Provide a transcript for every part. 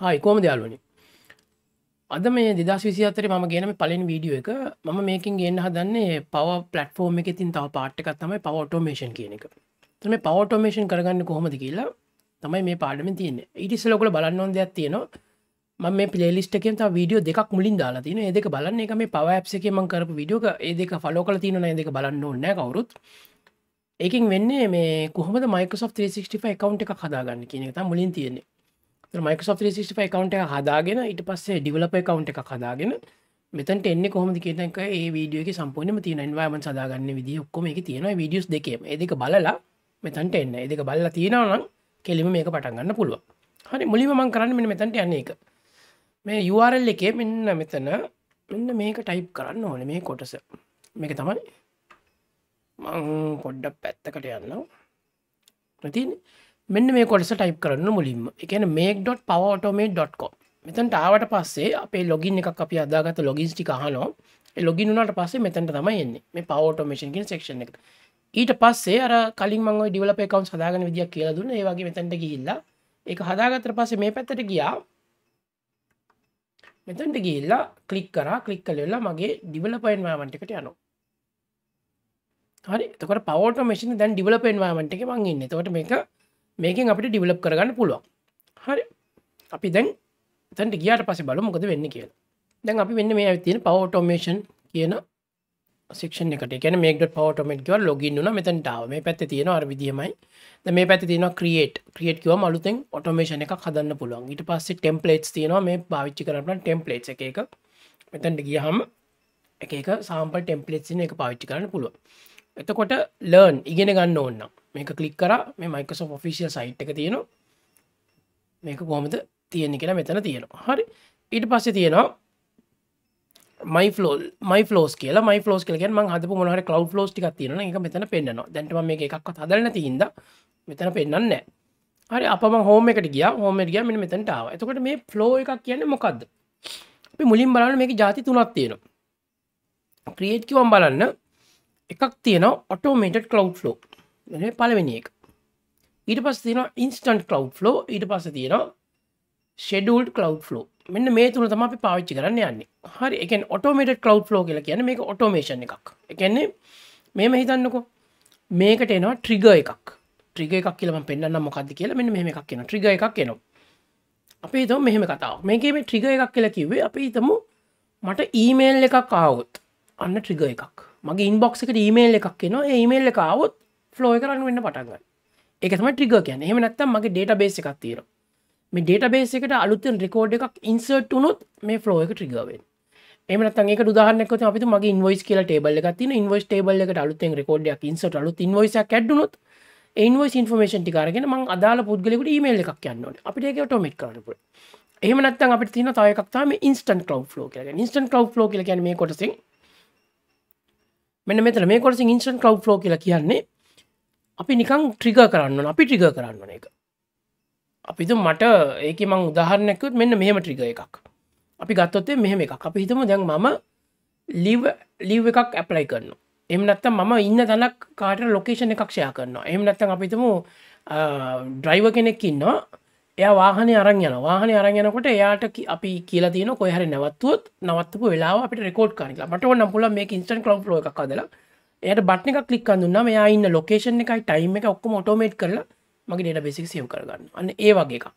Hi කොහොමද යාළුවනේ? අද මේ 2024 මම ගෙන මේ පළවෙනි වීඩියෝ එක මම මේකෙන් ගේන්න හදන්නේ පවර් ප්ලැට්ෆෝම් එකේ තියෙන තව පාර්ට් එකක් තමයි පවර් ඔටෝමේෂන් කියන එක. එතන මේ පවර් ඔටෝමේෂන් කරගන්නේ කොහොමද කියලා තමයි මේ පාඩමෙන් තියෙන්නේ. ඊට ඉස්සෙල්ලා ඔයගොල්ලෝ බලන්න ඕන දෙයක් තියෙනවා. මම මේ ප්ලේලිස්ට් එකෙන් තව වීඩියෝ දෙකක් මුලින් දාලා තියෙනවා. ඒ දෙක බලන්න. ඒක මේ පවර් ඇප්ස් එකේ මම කරපු වීඩියෝ එක. ඒ දෙක ෆලෝ කරලා තියෙනවා නේද? ඒ දෙක බලන්න ඕනේ නැහැ කවුරුත්. ඒකෙන් වෙන්නේ මේ කොහොමද Microsoft 365 account එකක් හදාගන්න කියන එක තමයි මුලින් තියෙන්නේ. Microsoft 365 account එක හදාගෙන ඊට පස්සේ developer account එකක් හදාගෙන මෙතනට එන්නේ කොහොමද කියන එක ඒ වීඩියෝ එකේ සම්පූර්ණයෙන්ම තියෙන environment හදාගන්න විදිය ඔක්කොම ඒකේ තියෙනවා. වීඩියෝස් දෙකේම. ඒ දෙක බලලා මෙතනට එන්න. ඒ දෙක බලලා තියෙනවා නම් කෙලිම මේක පටන් ගන්න පුළුවන්. හරි මුලින්ම මම කරන්නේ මෙන්න මෙතනට යන්නේ ඒක. මේ URL එකේ මෙන්න මෙතන මෙන්න මේක ටයිප් කරන්න ඕනේ මේ කොටස. මේක තමයි මම පොඩ්ඩක් පැත්තකට යන්නම්. තියෙන්නේ මෙන්න මේ කොටස ටයිප් කරන්න මුලින්ම. ඒ කියන්නේ make.powerautomate.com. මෙතනට ආවට පස්සේ අපේ ලොගින් එකක් අපි හදාගත්ත ලොගින්ස් ටික අහනවා. ඒ ලොගින් වුණාට පස්සේ මෙතනට තමයි එන්නේ. මේ power automation කියන section එකට. ඊට පස්සේ අර කලින් මම ওই developer accounts හදාගන්න විදියක් කියලා දුන්නා. ඒ වගේ මෙතනට ගිහිල්ලා ඒක හදාගත්තට පස්සේ මේ පැත්තට ගියා. මෙතනට ගිහිල්ලා ක්ලික් කරා. ක්ලික් කළා මගේ developer environment එකට යනවා. හරි. එතකොට power automation දැන් developer environment එකේ මම ඉන්නේ. එතකොට මේකෙන් අපිට ඩිවලප් කරගන්න පුළුවන්. හරි. අපි දැන් එතනට ගියාට පස්සේ බලමු මොකද වෙන්නේ කියලා. දැන් අපි වෙන්නේ මේ ඇවිත් තියෙන power automation කියන section එකට. ඒ කියන්නේ make.powerautomate කියලා login වුණා මෙතනට ආවා. මේ පැත්තේ තියෙනවා අර විදියමයි. දැන් මේ පැත්තේ තියෙනවා create කිව්වම අලුතෙන් automation එකක් හදන්න පුළුවන්. ඊට පස්සේ templates තියෙනවා මේ පාවිච්චි කරන්න පුළුවන් templates එක එක. මෙතනට ගියාම එක එක sample templates ඉන්න එක පාවිච්චි කරන්න පුළුවන්. එතකොට learn ඉගෙන ගන්න ඕන නම් මේක ක්ලික් කරා මේ Microsoft official site එක තියෙනවා මේක කොහොමද තියෙන්නේ කියලා මෙතන තියෙනවා. හරි. ඊට පස්සේ තියෙනවා my flows කියලා කියන්නේ මම හදපු මොන හරි cloud flows ටිකක් තියෙනවා. ඒක මෙතන පෙන්නනවා. දැන්ට මම මේක එකක්වත් හදලා නැති හින්දා මෙතන පෙන්නන්නේ නැහැ. හරි. අප මම home එකට ගියා. home එකට ගියා මෙන්න මෙතනට ආවා. එතකොට මේ flow එකක් කියන්නේ මොකද්ද? අපි මුලින් බලන්න මේකේ ಜಾති තුනක් තියෙනවා. create කිව්වම බලන්න එකක් තියෙනවා automated cloud flow. මේ පළවෙනි එක. ඊට පස්සේ තියෙනවා instant cloud flow. ඊට පස්සේ තියෙනවා scheduled cloud flow. මෙන්න මේ තුන තමයි අපි පාවිච්චි කරන්න යන්නේ. හරි. ඒ කියන්නේ automated cloud flow කියලා කියන්නේ මේක automation එකක්. ඒ කියන්නේ මෙහෙම හිතන්නකෝ. මේකට එනවා trigger එකක්. trigger එකක් කියලා මම පෙන්නන්නම් මොකද්ද කියලා. මෙන්න මෙහෙම එකක් එනවා. trigger එකක් එනවා. අපි හිතමු මෙහෙම කතාවක්. මේකේ මේ trigger එකක් කියලා කිව්වේ අපි හිතමු මට email එකක් ආවොත් අන්න trigger එකක්. මගේ ඉන්බොක්ස් එකට ඊමේල් එකක් එනවා. ඒ ඊමේල් එක ආවොත් ෆ්ලෝ එක රන් වෙන්න පටන් ගන්නවා. ඒක තමයි ට්‍රිගර් කියන්නේ. එහෙම නැත්නම් මගේ ඩේටාබේස් එකක් තියෙනවා. මේ ඩේටාබේස් එකට අලුතෙන් රෙකෝඩ් එකක් ඉන්සර්ට් වුණොත් මේ ෆ්ලෝ එක ට්‍රිගර් වෙනවා. එහෙම නැත්නම් ඒකට උදාහරණයක් ගත්තොත් අපි තුමු මගේ ඉන්වොයිස් කියලා ටේබල් එකක් තියෙනවා. ඉන්වොයිස් ටේබල් එකට අලුතෙන් රෙකෝඩ් එකක් ඉන්සර්ට් අලුත් ඉන්වොයිස් එකක් ඇඩ් වුණොත් ඒ ඉන්වොයිස් ඉන්ෆර්මේෂන් ටික අරගෙන මම අදාළ පුද්ගලයෙකුට ඊමේල් එකක් යන්න ඕනේ. අපිට ඒක ඔටෝමේට් කරන්න පුළුවන්. එහෙම නැත්නම් අපිට තියෙන තව එකක් තමයි ඉන්ස්ටන්ට් ක්ලවුඩ් ෆ්ලෝ කියලා කියන්නේ. ඉන්ස්ටන්ට් ක්ලවුඩ් ෆ්ලෝ කියලා කියන්නේ මේ කොටසෙන් මෙන්න මෙතන මේ කොටසින් ඉන්ස්ටන්ට් ක්ලවුඩ් ෆ්ලෝ කියලා කියන්නේ අපි නිකන් ට්‍රිගර් කරන්න ඕන. අපි ට්‍රිගර් කරන්න ඕන ඒක. අපි හිතමු මට ඒකේ මම උදාහරණයක් කිව්වොත් මෙන්න මෙහෙම ට්‍රිගර් එකක්. අපි ගත්තොත් මෙහෙම එකක්. අපි හිතමු දැන් මම live එකක් ඇප්ලයි කරනවා. එහෙම නැත්නම් මම ඉන්න තැනක් කාටට ලොකේෂන් එකක් ෂෙයා කරනවා. එහෙම නැත්නම් අපි හිතමු ඩ්‍රයිවර් කෙනෙක් ඉන්නවා. එයා වාහනේ අරන් යනවා. වාහනේ අරන් යනකොට එයාට අපි කියලා තියෙනවා කොහේ හරි නැවතුවොත් නවත්තපු වෙලාව අපිට රෙකෝඩ් කරන්න කියලා. මට ඕන නම් පුළුවන් මේක ඉන්ස්ටන්ට් ක්ලවුඩ් ෆ්ලෝ එකක් හදලා එයාට බටන් එකක් ක්ලික් කරන් දුන්නාම එයා ඉන්න ලොකේෂන් එකයි ටයිම් එක ඔක්කොම ඔටෝමේට් කරලා මගේ ඩේටාබේස් එක සේව් කරගන්න. අන්න ඒ වගේ එකක්.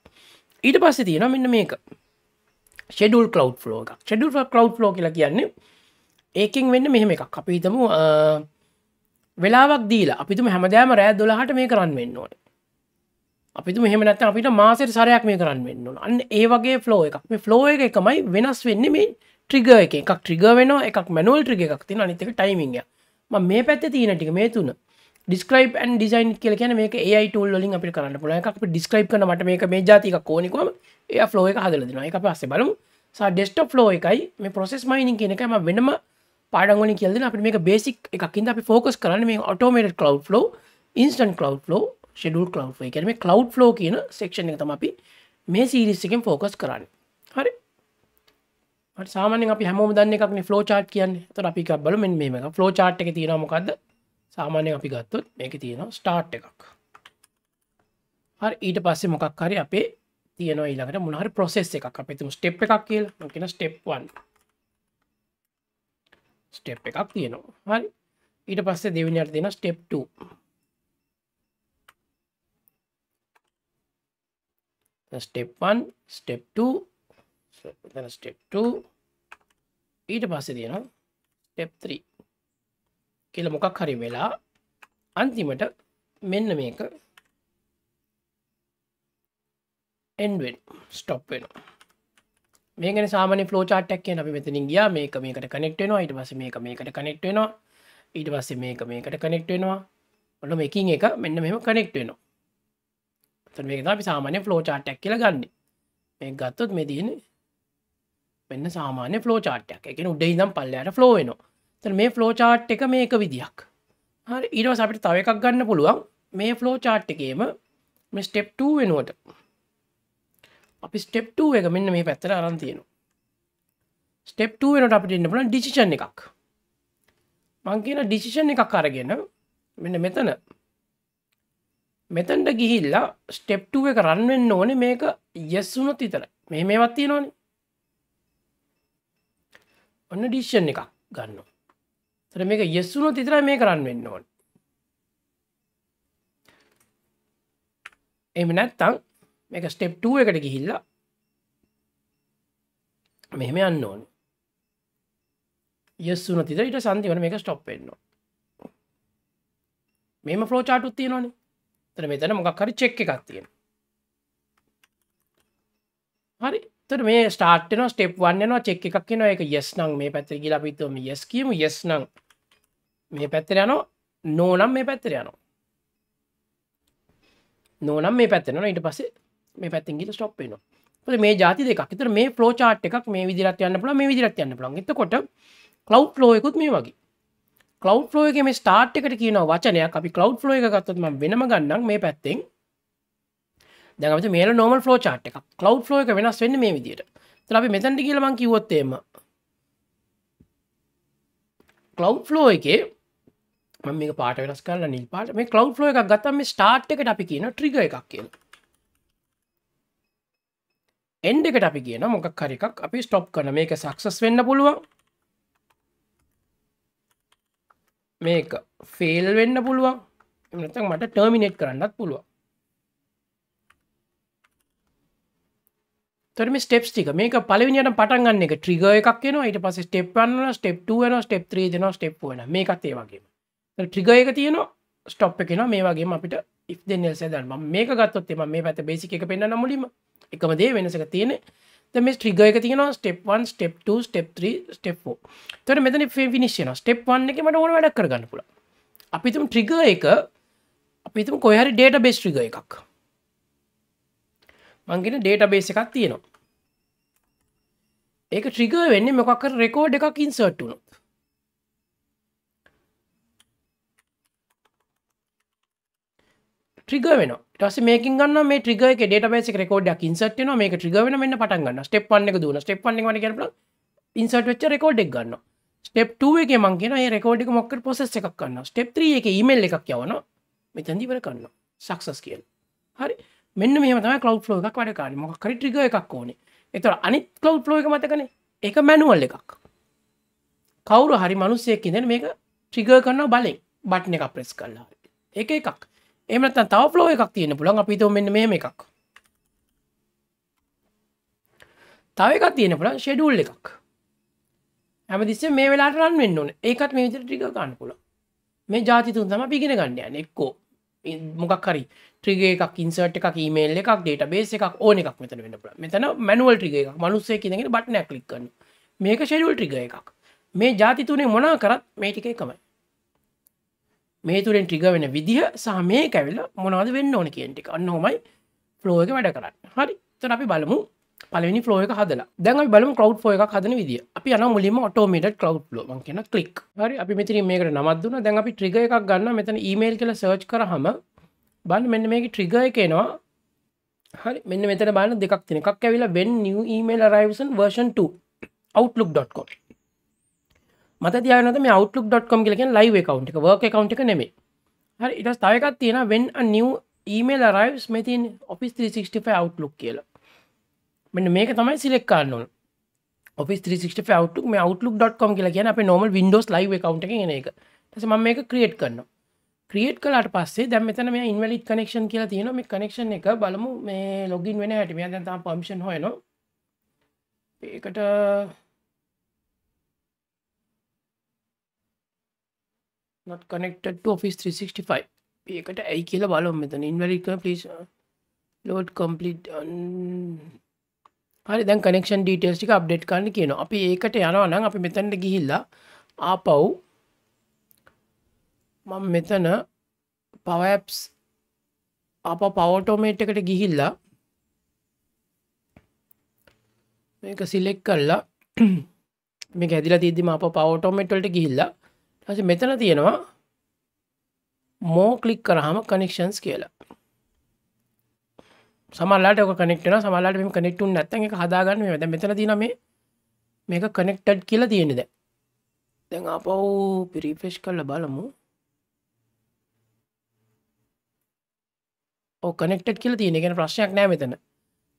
ඊට පස්සේ තියෙනවා මෙන්න මේක. scheduled cloud flow එකක්. scheduled cloud flow කියලා කියන්නේ ඒකෙන් වෙන්නේ මෙහෙම එකක්. අපි හිතමු වෙලාවක් දීලා අපි හිතමු හැමදාම රෑ 12ට මේක රන් වෙන්න ඕනේ. අපි හිතමු එහෙම නැත්නම් අපිට මාසෙට සැරයක් මේක රන් වෙන්න ඕන. අන්න ඒ වගේ ෆ්ලෝ එකක්. මේ ෆ්ලෝ එක එකමයි වෙනස් වෙන්නේ මේ ට්‍රිගර් එකේ. එකක් ට්‍රිගර් වෙනවා, එකක් මැනුවල් ට්‍රිගර් එකක් තියෙනවා, අනිත් එක ටයිමින් එක. මම මේ පැත්තේ තියෙන ටික මේ තුන describe and design කියලා කියන්නේ මේක AI tool වලින් අපිට කරන්න පුළුවන් එකක්. අපි describe කරන මට මේක මේ જાති එකක් ඕනේ කොහම එයා ෆ්ලෝ එක හදලා දෙනවා. ඒක අපි පස්සේ බලමු. සා desktop flow එකයි මේ process mining කියන එකයි මම වෙනම පාඩම් වලින් කියලා දෙනවා. අපිට මේක basic එකක් ඉඳලා අපි focus කරන්නේ මේ automated cloud flow, instant cloud flow, scheduled cloud flow. ඒ කියන්නේ මේ cloud flow කියන section එක තමයි අපි මේ series එකෙන් focus කරන්නේ. හරි. හරි සාමාන්‍යයෙන් අපි හැමෝම දන්න එකක් නේ flow chart කියන්නේ. එතකොට අපි එකක් බලමු මෙන්න මේක. flow chart එකේ තියෙනවා මොකද්ද? සාමාන්‍යයෙන් අපි ගත්තොත් මේකේ තියෙනවා start එකක්. හරි ඊට පස්සේ මොකක් හරි අපේ තියෙනවා ඊළඟට මොන හරි ප්‍රොසෙස් එකක් අපි තුමු ස්ටෙප් එකක් කියලා මම කියන ස්ටෙප් 1 ස්ටෙප් එකක් තියෙනවා හරි ඊට පස්සේ දෙවෙනියට දෙනවා step 2 step 1 step 2 then step 2 ඊට පස්සේ දෙනවා ස්ටෙප් 3 කියලා මොකක් හරි වෙලා අන්තිමට මෙන්න මේක end වෙනවා stop වෙනවා මේකනේ සාමාන්‍ය flow chart එකක් කියන්නේ අපි මෙතනින් ගියා මේක මේකට connect වෙනවා ඊට පස්සේ මේක මේකට connect වෙනවා ඊට පස්සේ මේක මේකට connect වෙනවා ඔන්න මේකින් එක මෙන්න මෙහෙම connect වෙනවා එතන මේක තමයි අපි සාමාන්‍ය flow chart එකක් කියලා ගන්නෙ මේක ගත්තොත් මේ තියෙන්නේ මෙන්න සාමාන්‍ය flow chart එකක් ඒ කියන්නේ උඩ ඉඳන් පල්ලෙහාට flow වෙනවා එතන මේ flow chart එක මේක විදියක් හරි ඊට පස්සේ අපිට තව එකක් ගන්න පුළුවන් මේ flow chart එකේම මේ step 2 වෙනුවට අපි step 2 එක මෙන්න මේ පැත්තට අරන් තියෙනවා step 2 වෙනකොට අපිට ඉන්න පුළුවන් decision එකක් මම කියන decision එකක් අරගෙන මෙන්න මෙතනට ගිහිල්ලා step 2 එක run වෙන්න ඕනේ මේක yes වුණොත් විතරයි මේවත් තියෙනවනේ ඔන්න decision එකක් ගන්නවා එතන මේක yes වුණොත් විතරයි මේක run වෙන්න ඕනේ එහෙම නැත්නම් මේක ස්ටෙප් 2 එකට ගිහිල්ලා මෙහෙම යන්න ඕනේ. yes වුණොත් ඉතින් ඊට සම්දිවන මේක ස්ටොප් වෙන්න ඕනේ. මෙහෙම ෆ්ලෝ chart උත් තියෙනවනේ. එතන මෙතන මොකක් හරි චෙක් එකක් තියෙනවා. හරි. එතන මේ ස්ටාර්ට් වෙනවා ස්ටෙප් 1 යනවා චෙක් එකක් එනවා ඒක yes නම් මේ පැත්තට ගිහලා අපි හිතුවම yes කියමු yes නම් මේ පැත්තට යනවා no නම් මේ පැත්තට යනවා. no නම් මේ පැත්තට යනවා ඊට පස්සේ මේ පැත්තෙන් ගිහලා ස්ටොප් වෙනවා. මොකද මේ ಜಾති දෙකක්. ඒතර මේ ෆ්ලෝ chart එකක් මේ විදිහට යන්න පුළුවන් මේ විදිහට යන්න පුළුවන්. එතකොට cloud flow එකකුත් මේ වගේ. cloud flow එකේ මේ start එකට කියනවා වචනයක්. අපි cloud flow එක ගත්තොත් මම වෙනම ගන්නම් මේ පැත්තෙන්. දැන් අපිට මේල normal flow chart එකක්. cloud flow එක වෙනස් වෙන්නේ මේ විදිහට. එතන අපි මෙතනට ගිහලා මම කිව්වොත් එහෙම cloud flow එකේ මම මේක පාට වෙනස් කරලා නිල් පාට මේ cloud flow එකක් ගත්තාම මේ start එකට අපි කියනවා trigger එකක් කියලා. end එකට අපි කියනවා මොකක් හරි එකක් අපි stop කරන මේක success වෙන්න පුළුවන්. මේක fail වෙන්න පුළුවන්. එහෙම නැත්නම් මට terminate කරන්නත් පුළුවන්. තර මේ ස්ටෙප්ස් ටික මේක පළවෙනියට පටන් ගන්න එක ට්‍රිගර් එකක් එනවා ඊට පස්සේ ස්ටෙප් 1 වෙනවා ස්ටෙප් 2 වෙනවා ස්ටෙප් 3 දෙනවා ස්ටෙප් 4 වෙනවා මේකත් ඒ වගේම. තර ට්‍රිගර් එක තියෙනවා ස්ටොප් එක එනවා මේ වගේම අපිට if then else දාන්න මම මේක ගත්තොත් මම මේ පැත්තේ බේසික් එක පෙන්නන්න මුලින්ම එකම දේ වෙනසක තියෙන්නේ. දැන් මේ ට්‍රිගර් එක තියෙනවා ස්ටෙප් 1 ස්ටෙප් 2 ස්ටෙප් 3 ස්ටෙප් 4. තර මෙතන ෆිනිෂ් වෙනවා ස්ටෙප් 1 එකේ මට ඕන වැඩක් කරගන්න පුළුවන්. අපි හිතමු ට්‍රිගර් එක අපි හිතමු කොහේ හරි database ට්‍රිගර් එකක්. මං කියන database එකක් තියෙනවා. ඒක ට්‍රිගර් වෙන්නේ මොකක් හරි රෙකෝඩ් එකක් ඉන්සර්ට් වුණොත්. ට්‍රිගර් වෙනවා. ඊට පස්සේ මේකෙන් ගන්නවා මේ ට්‍රිගර් එකේ database එකේ රෙකෝඩ් එකක් ඉන්සර්ට් වෙනවා. මේක ට්‍රිගර් වෙන මෙන්න පටන් ගන්නවා. ස්ටෙප් 1 එක දුවනවා. ස්ටෙප් 1 එක මට කියන්න පුළුවන් ඉන්සර්ට් වෙච්ච රෙකෝඩ් එක ගන්නවා. ස්ටෙප් 2 එකේ මං කියනවා මේ රෙකෝඩ් එක මොකක්ද ප්‍රොසෙස් එකක් කරනවා. ස්ටෙප් 3 එකේ ඊමේල් එකක් යවනවා. මෙතනදී ඉවර කරනවා. සක්සස් කියලා. හරි. මෙන්න මෙහෙම තමයි cloud flow එකක් වැඩ කරන්නේ. මොකක් හරි ට්‍රිගර් එකක් ඕනේ. ඒතර අනිත් cloud flow එක මතකනේ. ඒක මැනුවල් එකක්. කවුරු හරි මිනිස්සෙක් ඉඳන් මේක ට්‍රිගර් කරනවා බලෙන් බටන් එකක් ප්‍රෙස් කරලා. ඒක එකක්. එහෙම නැත්නම් තව flow එකක් තියෙන්න පුළුවන්. අපි හිතමු මෙන්න මෙහෙම එකක්. තව එකක් තියෙන්න පුළුවන් schedule එකක්. හැමතිස්සෙම මේ වෙලාවට රන් වෙන්න ඕනේ. ඒකත් මේ විදිහට ට්‍රිගර් ගන්න පුළුවන්. මේ ಜಾති තුන තමයි අපි ඉගෙන ගන්න යන්නේ. එක්කෝ මොකක් හරි ට්‍රිගර් එකක් ඉන්සර්ට් එකක් ඊමේල් එකක් ඩේටාබේස් එකක් ඕන එකක් මෙතන වෙන්න පුළුවන්. මෙතන මැනුවල් ට්‍රිගර් එකක්. මිනිස්සෙක් ඉඳගෙන බටන් එකක් ක්ලික් කරනවා. මේක ෂෙඩියුල් ට්‍රිගර් එකක්. මේ ಜಾති තුනේ මොනවා කරත් මේ ටික එකමයි. මේ තුනෙන් ට්‍රිගර් වෙන විදිහ සහ මේක ඇවිල්ලා මොනවද වෙන්න ඕන කියන ටික. අන්න ඔහොමයි ෆ්ලෝ එක වැඩ කරන්නේ. හරි. එතන අපි බලමු පළවෙනි ෆ්ලෝ එක හදලා. දැන් අපි බලමු ක්ලවුඩ් ෆ්ලෝ එකක් හදන විදිය. අපි යනවා මුලින්ම ඔටෝමේටඩ් ක්ලවුඩ් ෆ්ලෝ. මම කියන ක්ලික්. හරි. අපි මෙතනින් මේකට නමක් දුන්නා. දැන් අපි ට්‍රිගර් එකක් ගන්නවා. මෙතන ඊමේල් කියලා සර්ච් කරාම බලන්න මෙන්න මේකේ ට්‍රිගර් එක එනවා. හරි. මෙන්න මෙතන බලන්න දෙකක් තියෙන. එකක් ඇවිල්ලා when new email arrives in version 2 outlook.com. මට තියාගන්නද මේ outlook.com කියලා කියන්නේ live account එක, work account එක නෙමෙයි. හරි. ඊට පස්සේ තව එකක් තියෙනවා when a new email arrives මේ තියෙන office 365 outlook කියලා. මෙන්න මේක තමයි සිලෙක්ට් කරන්න ඕන. Office 365 Outlook මේ outlook.com කියලා කියන්නේ අපේ normal Windows live account එකකින් එන එක. ඊට පස්සේ මම මේක create කරනවා. create කළාට පස්සේ දැන් මෙතන මේ invalid connection කියලා තියෙනවා. මේ connection එක බලමු මේ login වෙන හැටි. මම දැන් තාම permission හොයනවා. ඒකට not connected to Office 365. ඒකට ඇයි කියලා බලමු මෙතන invalid please load complete හරි දැන් connection details ටික update කරන්න කියනවා. අපි ඒකට යනවා නම් අපි මෙතනට ගිහිල්ලා ආපහු මම මෙතන Power Apps ආපහු Power Automate එකට ගිහිල්ලා මේක select කරලා මේක ඇදිලා තියෙද්දිම ආපහු Power Automate වලට ගිහිල්ලා ඊට පස්සේ මෙතන තියෙනවා more click කරාම connections කියලා. සමහරවිට ඔක කනෙක්ට් වෙනවා සමහරවිට මේක කනෙක්ට් වුනේ නැත්නම් ඒක හදාගන්න මේ දැන් මෙතන තියෙනවා මේක කනෙක්ටඩ් කියලා තියෙන්නේ දැන් ආපහු රිෆ්‍රෙෂ් කරලා බලමු. ඔව් කනෙක්ටඩ් කියලා තියෙන. ඒ කියන්නේ ප්‍රශ්නයක් නෑ මෙතන.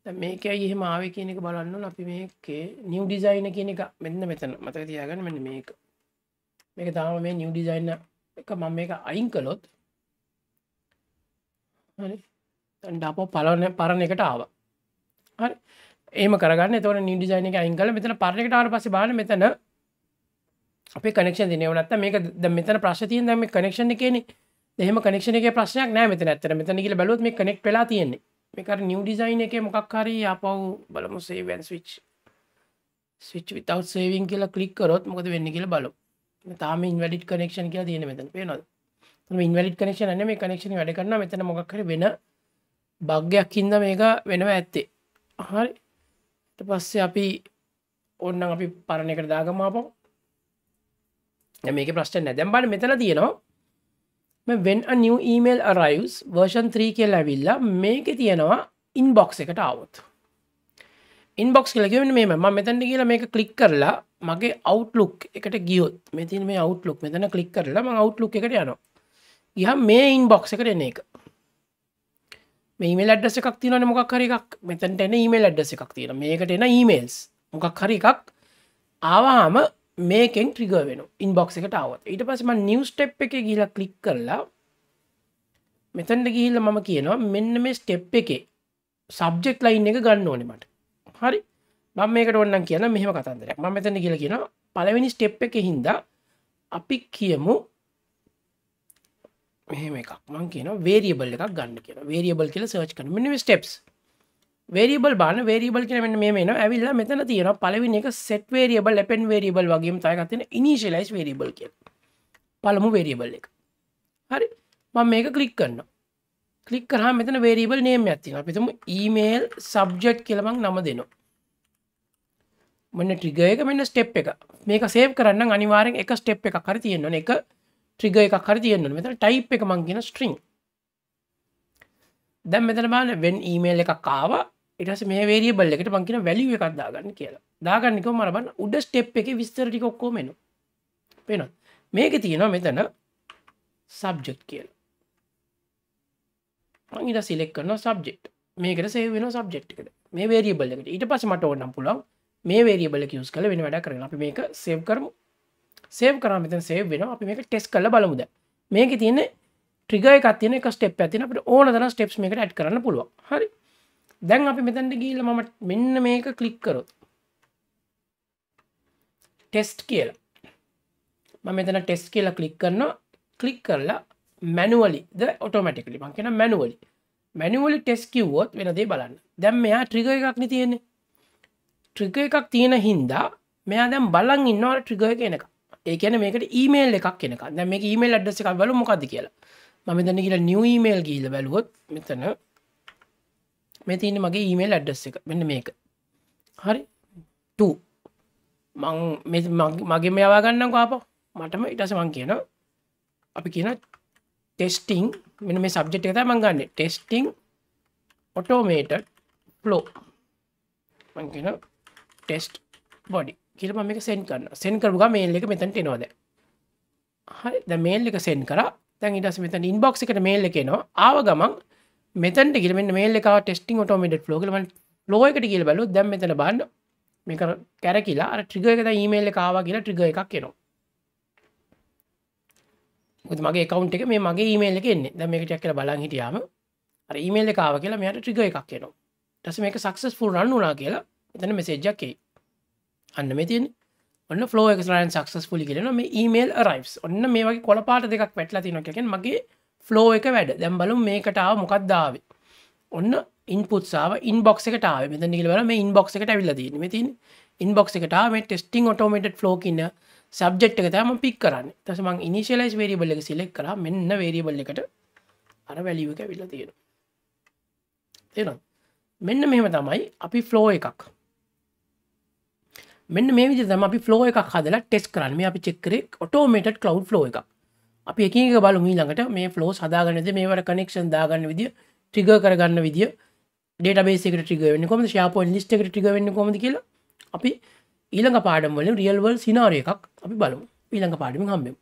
දැන් මේකයි එහෙම ආවේ කියන එක බලන්න ඕන. අපි මේකේ new design කියන එක මෙන්න මෙතන මතක තියාගන්න මෙන්න මේක. මේක තාම මේ new design එක මම මේක අයින් කළොත් හරි ඩාපෝ පරණ එකට ආවා. හරි. එහෙම කරගන්න. එතකොට new design එක අයින් කරලා මෙතන පරණ එකට ආවට පස්සේ බලන්න මෙතන අපේ connection දිනේව නැත්තම් මේක දැන් මෙතන ප්‍රශ්න තියෙන දැන් මේ connection එකේනේ. දැන් එහෙම connection එකේ ප්‍රශ්නයක් නැහැ මෙතන ඇත්තට. මෙතන ගිහලා බැලුවොත් මේ connect වෙලා තියෙන්නේ. මේක අර new design එකේ මොකක් හරි ආපහු බලමු save and switch without saving කියලා click කරොත් මොකද වෙන්නේ කියලා බලමු. තාම invalid connection කියලා තියෙන්නේ මෙතන. පේනවද? මේ invalid connection නැහැ මේ connection එක වැඩ කරනවා මෙතන මොකක් හරි වෙන බග්ගයක් හින්දා මේක වෙනවා ඇත්තේ. හරි. ඊට පස්සේ අපි ඕනනම් අපි පරණ එකට දාගමු ආපහු. දැන් මේකේ ප්‍රශ්න නැහැ. දැන් බලන්න මෙතන තියෙනවා මේ when a new email arrives version 3 කියලා ඇවිල්ලා මේකේ තියෙනවා inbox එකට ආවොත්. inbox කියලා කියන්නේ මේ මම මෙතනට ගිහලා මේක click කරලා මගේ outlook එකට ගියොත් මේ තියෙන මේ outlook මෙතන click කරලා මම outlook එකට යනවා. ගියාම මේ inbox එකට එන එක. මේ email address එකක් තියෙනවනේ මොකක් හරි එකක් මෙතනට එන email address එකක් තියෙනවා මේකට එන emails මොකක් හරි එකක් ආවහම මේකෙන් trigger වෙනවා inbox එකට ආවොත් ඊට පස්සේ මම new step එකේ ගිහිල්ලා click කරලා මෙතනට ගිහිල්ලා මම කියනවා මෙන්න මේ step එකේ subject line එක ගන්න ඕනේ මට හරි මම මේකට ඕනනම් කියනවා මෙහෙම කතන්දරයක් මම මෙතන ගිහිල්ලා කියනවා පළවෙනි step එකේ හින්දා අපි කියමු මෙහෙම එකක් මම කියනවා variable එකක් ගන්න කියලා. variable කියලා search කරනවා. මෙන්න මේ steps. variable බලන්න variable කියලා මෙන්න මේ එනවා. ඇවිල්ලා මෙතන තියෙනවා පළවෙනි එක set variable append variable වගේම තව එකක් තියෙන initialize variable කියලා. පළමු variable එක. හරි. මම මේක click කරනවා. click කරාම මෙතන variable name එකක් තියෙනවා. අපි හිතමු email subject කියලා මම නම දෙනවා. මෙන්න trigger එක මෙන්න step එක. මේක save කරන්න නම් අනිවාර්යෙන් එක step එකක් හරි තියෙන්න ඕනේ. එක trigger එකක් හරි තියෙන්න ඕනේ. මෙතන type එක මම කියන string. දැන් මෙතන බලන්න when email එකක් ආවා ඊට පස්සේ මේ variable එකට මම කියන value එකක් දාගන්න කියලා. දාගන්න කිව්වම අර බලන්න උඩ step එකේ විස්තර ටික ඔක්කොම එනවා. පේනවද? මේකේ තියෙනවා මෙතන subject කියලා. මම ඊට select කරනවා subject. මේකට save වෙනවා subject එකට. මේ variable එකට. ඊට පස්සේ මට ඕන නම් පුළුවන් මේ variable එක use කරලා වෙන වැඩක් කරගෙන අපි මේක save කරමු. save කරාම මෙතන save වෙනවා. අපි මේක test කරලා බලමු දැන්. මේකේ තියෙන trigger එකක් තියෙන එක step එකක් තියෙන අපිට ඕන තරම් steps මේකට add කරන්න පුළුවන්. හරි. දැන් අපි මෙතනට ගිහිල්ලා මම මෙන්න මේක click කරොත් test කියලා. මම මෙතන test කියලා click කරනවා. click කරලා manually ද automatically මම කියන manually test කිව්වොත් වෙන දේ බලන්න. දැන් මෙයා trigger එකක් නේ තියෙන්නේ. trigger එකක් තියෙන හින්දා මෙයා දැන් බලන් ඉන්නවා trigger එක එනකම්. ඒ කියන්නේ මේකට email එකක් එනකම්. දැන් මේක email address එකක් බලමු මොකද්ද කියලා. මම මෙතන ගිහලා new email ගිහලා බැලුවොත් මෙතන මේ තියෙන්නේ මගේ email address එක. මෙන්න මේක. හරි. 2 මගේ මෙයාවා ගන්නම්කෝ ආපහු. මටම ඊට පස්සේ මම කියනවා අපි කියන testing මෙන්න මේ subject එක තමයි මම ගන්නෙ. testing automated flow. මම කියනවා test body කියලා මම මේක send කරනවා. send කරපු ගමන් mail එක මෙතනට එනවා දැන්. හරි. දැන් mail එක send කරා. දැන් ඊට පස්සේ මෙතන inbox එකට mail එක එනවා. ආව ගමන් මෙතනට ගිහලා මෙන්න mail එක ආව testing automated flow කියලා මම ෆ්ලෝ එකට කියලා බලුවොත් දැන් මෙතන බලන්න මේක කැරකිලා අර ට්‍රිගර් එක දැන් ඊමේල් එක ආවා කියලා ට්‍රිගර් එකක් එනවා. මොකද මගේ account එක මේ මගේ ඊමේල් එකේ එන්නේ. දැන් මේක ටිකක් කියලා බලන් හිටියාම අර ඊමේල් එක ආවා කියලා මෙයාට ට්‍රිගර් එකක් එනවා. ඊට පස්සේ මේක සක්සස්ෆුල් රන් වුණා කියලා එතන මෙසේජ් එකක් එයි. අන්න මේ තියෙන්නේ. ඔන්න ෆ්ලෝ එක රන් සක්සස්ෆුලි කියලා එනවා. මේ ඊමේල් අරයිව්ස්. ඔන්න මේ වගේ කොළ පාට දෙකක් වැටලා තියෙනවා කියලා කියන්නේ මගේ ෆ්ලෝ එක වැඩ. දැන් බලමු මේකට ආව මොකක්ද ආවේ. ඔන්න ඉන්පුට්ස් ආව ඉන්බොක්ස් එකට ආවේ. මෙතන ගිහලා බලන්න මේ ඉන්බොක්ස් එකට ඇවිල්ලා තියෙන්නේ. මේ තියෙන්නේ ඉන්බොක්ස් එකට ආව මේ ටෙස්ටිං ඔටෝමේටඩ් ෆ්ලෝ කියන සබ්ජෙක්ට් එක තමයි මම පික් කරන්නේ. ඊට පස්සේ මම ඉනිෂියලයිස් වේරියබල් එක සිලෙක්ට් කරා. මෙන්න වේරියබල් එකට අර වැලියු එක ඇවිල්ලා තියෙනවා. තේරෙනවද? මෙන්න මෙහෙම තමයි අපි ෆ්ලෝ එකක්. මෙන්න මේ විදිහට තමයි අපි ෆ්ලෝ එකක් හදලා ටෙස්ට් කරන්නේ. මේ අපි චෙක් කරේ ඔටෝමේටඩ් ක්ලවුඩ් ෆ්ලෝ එකක්. අපි එකින් එක බලමු ඊළඟට මේ ෆ්ලෝස් හදාගන්න විදිහ, මේවට කනෙක්ෂන් දාගන්න විදිහ, ට්‍රිගර් කරගන්න විදිහ, ඩේටාබේස් එකට ට්‍රිගර් වෙන්නේ කොහොමද, SharePoint ලිස්ට් එකට ට්‍රිගර් වෙන්නේ කොහොමද කියලා අපි ඊළඟ පාඩම් වලින් රියල් වර්ල්ඩ් සිනාරියෝ එකක් අපි බලමු. ඊළඟ පාඩමෙන් හම්බෙමු.